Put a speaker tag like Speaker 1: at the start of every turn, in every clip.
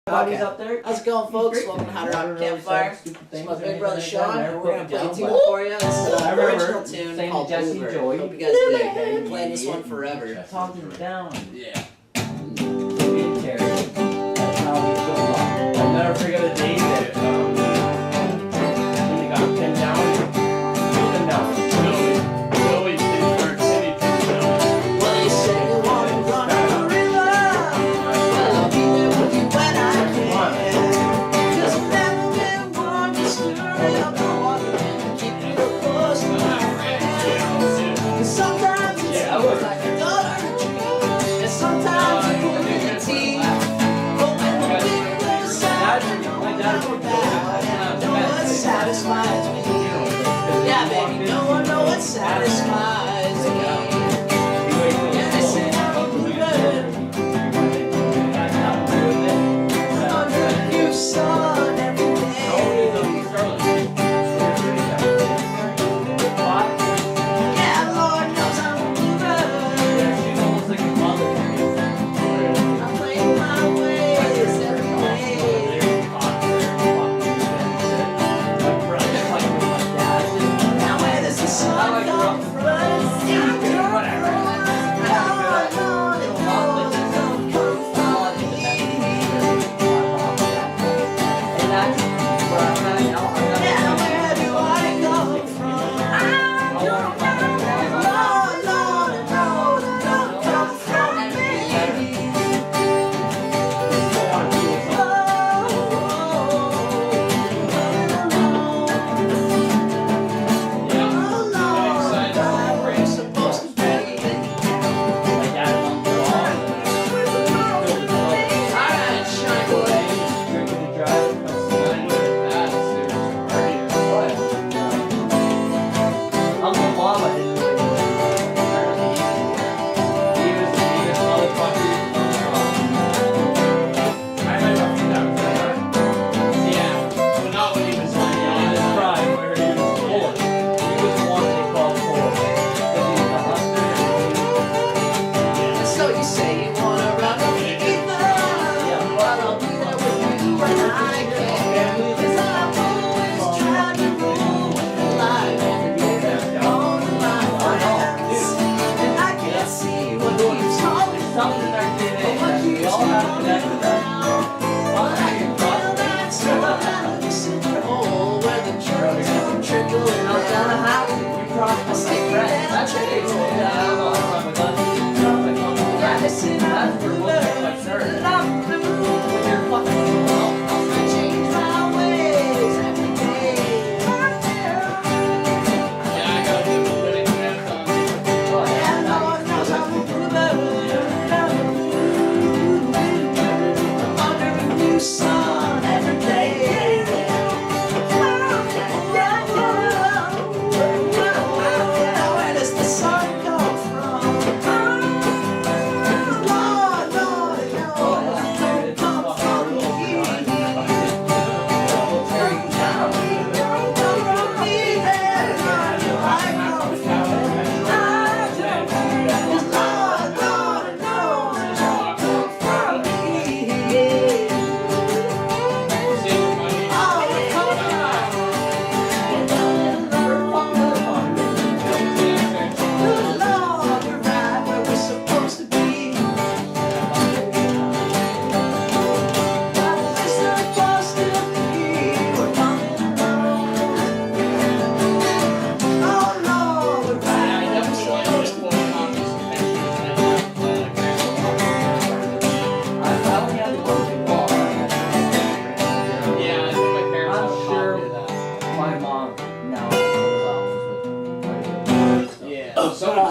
Speaker 1: Buddies up there.
Speaker 2: How's it going, folks? Welcome to How to Rock a Campfire. It's my big brother Sean, and we're going to play a tune for you. This is an original tune called Bluebird. Hope you guys dig. We're playing this one forever.
Speaker 1: Talking down.
Speaker 3: Yeah.
Speaker 1: That's how we go along. I'll never forget the day that we got pinned down. Pinned down.
Speaker 3: Billy Pittsburgh City pinned down.
Speaker 2: Well, you say you want to run on the river. Well, I'll be there with you when I can. 'Cause I've never been one to stir up the water and keep you close to my friend. 'Cause sometimes it feels like a dollar a tree, and sometimes it feels like a tea. But when the wind blows out, I know I'm about, and I know what satisfies me. Yeah, baby, no one knows what satisfies me. Yeah, they say I'm a bluebird under a new sun every day. Yeah, Lord knows I'm a bluebird. I play my ways every day. Now where does the sun come from?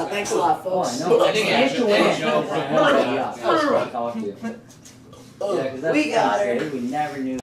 Speaker 2: Thanks a lot, folks.
Speaker 1: Oh, I know.
Speaker 2: We got her.
Speaker 1: We never knew.